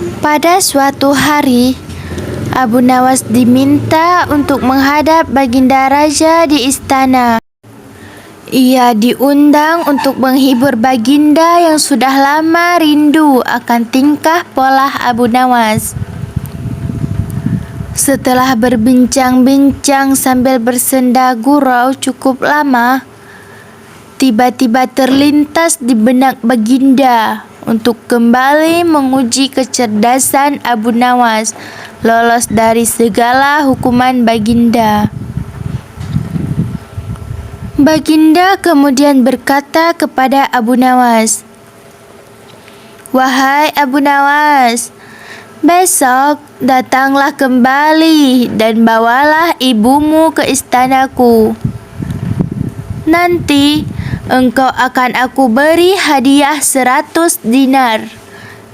Pada suatu hari, Abu Nawas diminta untuk menghadap Baginda Raja di istana. Ia diundang untuk menghibur Baginda yang sudah lama rindu akan tingkah pola Abu Nawas. Setelah berbincang-bincang sambil bersenda gurau cukup lama, tiba-tiba terlintas di benak Baginda untuk kembali menguji kecerdasan Abu Nawas lolos dari segala hukuman Baginda. Baginda kemudian berkata kepada Abu Nawas, "Wahai Abu Nawas, besok datanglah kembali dan bawalah ibumu ke istanaku. Nanti engkau akan aku beri hadiah 100 dinar,"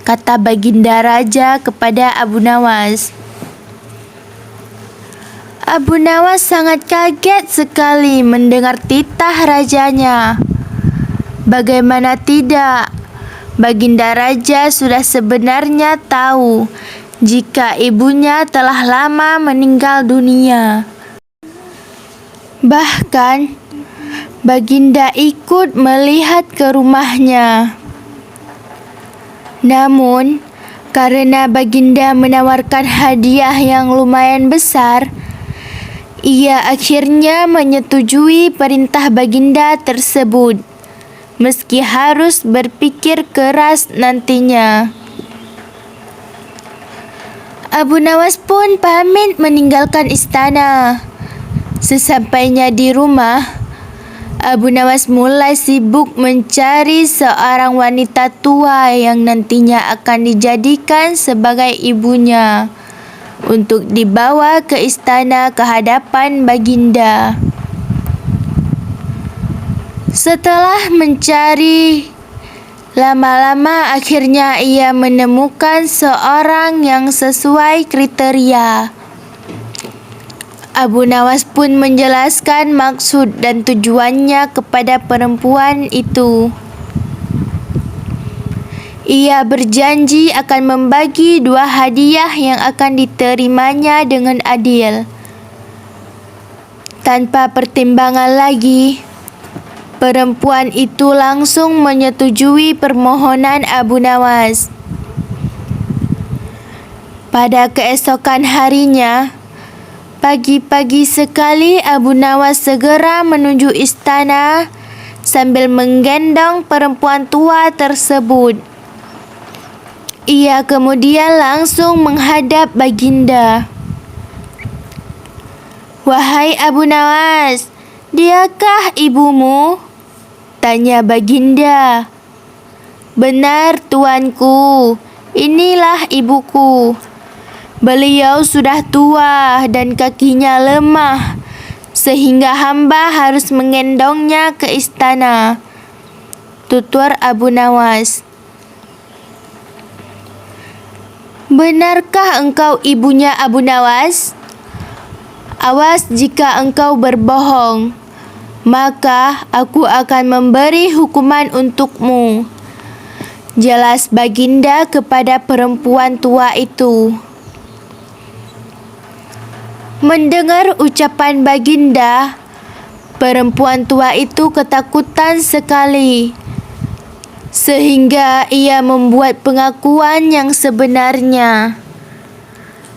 kata Baginda Raja kepada Abu Nawas. Abu Nawas sangat kaget sekali mendengar titah rajanya. Bagaimana tidak, Baginda Raja sudah sebenarnya tahu jika ibunya telah lama meninggal dunia. Bahkan, Baginda ikut melihat ke rumahnya. Namun, karena Baginda menawarkan hadiah yang lumayan besar, ia akhirnya menyetujui perintah Baginda tersebut, meski harus berpikir keras nantinya. Abu Nawas pun pamit meninggalkan istana. Sesampainya di rumah, Abu Nawas mulai sibuk mencari seorang wanita tua yang nantinya akan dijadikan sebagai ibunya untuk dibawa ke istana ke hadapan Baginda. Setelah mencari lama-lama, akhirnya ia menemukan seorang yang sesuai kriteria. Abu Nawas pun menjelaskan maksud dan tujuannya kepada perempuan itu. Ia berjanji akan membagi 2 hadiah yang akan diterimanya dengan adil. Tanpa pertimbangan lagi, perempuan itu langsung menyetujui permohonan Abu Nawas. Pada keesokan harinya, pagi-pagi sekali Abu Nawas segera menuju istana sambil menggendong perempuan tua tersebut. Ia kemudian langsung menghadap Baginda. "Wahai Abu Nawas, diakah ibumu?" tanya Baginda. "Benar tuanku, inilah ibuku. Beliau sudah tua dan kakinya lemah, sehingga hamba harus menggendongnya ke istana," tutur Abu Nawas. "Benarkah engkau ibunya Abu Nawas? Awas jika engkau berbohong, maka aku akan memberi hukuman untukmu," jelas Baginda kepada perempuan tua itu. Mendengar ucapan Baginda, perempuan tua itu ketakutan sekali, sehingga ia membuat pengakuan yang sebenarnya,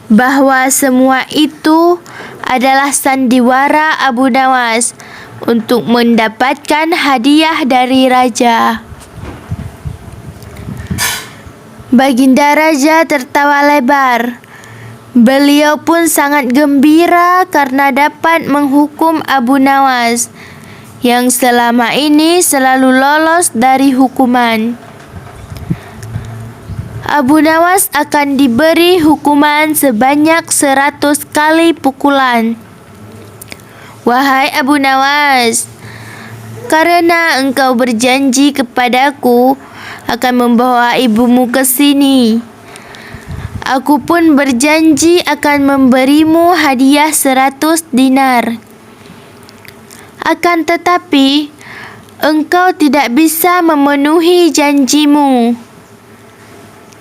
bahwa semua itu adalah sandiwara Abu Nawas untuk mendapatkan hadiah dari raja. Baginda Raja tertawa lebar. Beliau pun sangat gembira karena dapat menghukum Abu Nawas yang selama ini selalu lolos dari hukuman. Abu Nawas akan diberi hukuman sebanyak 100 kali pukulan. "Wahai Abu Nawas, karena engkau berjanji kepadaku akan membawa ibumu ke sini, aku pun berjanji akan memberimu hadiah 100 dinar. Akan tetapi, engkau tidak bisa memenuhi janjimu.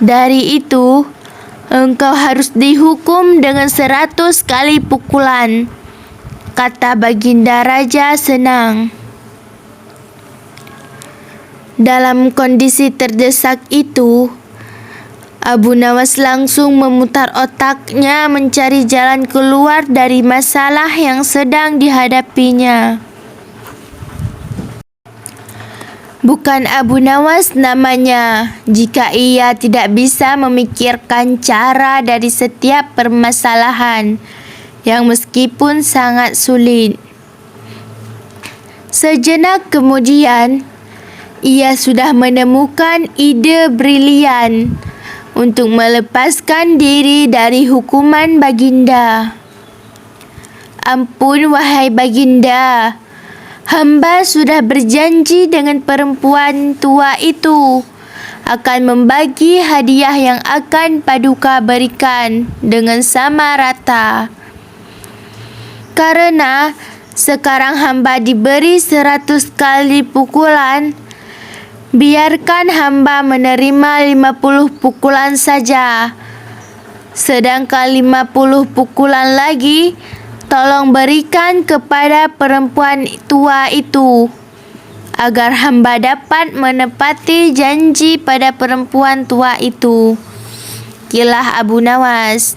Dari itu, "Engkau harus dihukum dengan 100 kali pukulan," kata baginda raja senang. Dalam kondisi terdesak itu, Abu Nawas langsung memutar otaknya mencari jalan keluar dari masalah yang sedang dihadapinya. Bukan Abu Nawas namanya jika ia tidak bisa memikirkan cara dari setiap permasalahan yang meskipun sangat sulit. Sejenak kemudian, ia sudah menemukan ide brilian untuk melepaskan diri dari hukuman baginda. "Ampun, wahai baginda, hamba sudah berjanji dengan perempuan tua itu akan membagi hadiah yang akan Paduka berikan dengan sama rata. Karena sekarang hamba diberi 100 kali pukulan, biarkan hamba menerima 50 pukulan saja. Sedangkan 50 pukulan lagi tolong berikan kepada perempuan tua itu, agar hamba dapat menepati janji pada perempuan tua itu," kilah Abu Nawas.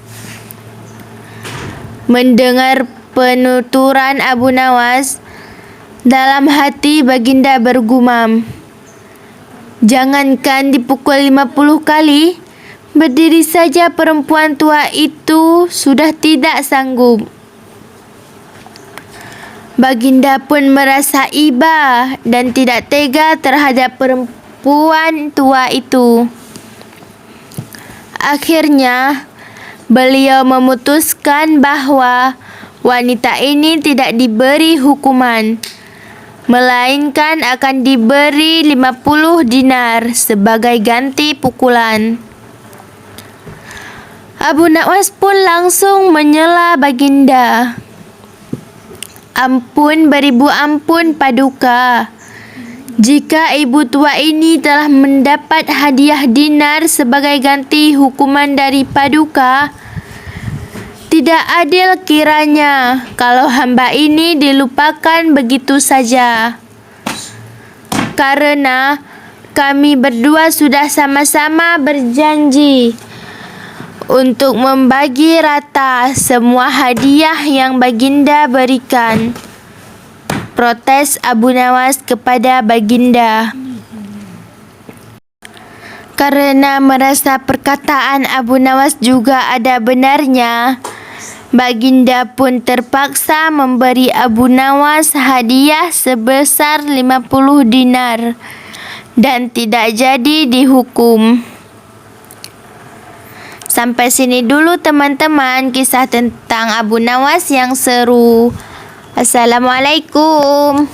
Mendengar penuturan Abu Nawas, dalam hati baginda bergumam, "Jangankan dipukul 50 kali, berdiri saja perempuan tua itu sudah tidak sanggup." Baginda pun merasa iba dan tidak tega terhadap perempuan tua itu. Akhirnya, beliau memutuskan bahawa wanita ini tidak diberi hukuman, melainkan akan diberi 50 dinar sebagai ganti pukulan. Abu Nawas pun langsung menyela baginda. "Ampun beribu ampun Paduka. Jika ibu tua ini telah mendapat hadiah dinar sebagai ganti hukuman dari Paduka, tidak adil kiranya kalau hamba ini dilupakan begitu saja. Karena kami berdua sudah sama-sama berjanji untuk membagi rata semua hadiah yang baginda berikan," protes Abu Nawas kepada baginda. Karena merasa perkataan Abu Nawas juga ada benarnya, baginda pun terpaksa memberi Abu Nawas hadiah sebesar 50 dinar dan tidak jadi dihukum. Sampai sini dulu teman-teman kisah tentang Abu Nawas yang seru. Assalamualaikum.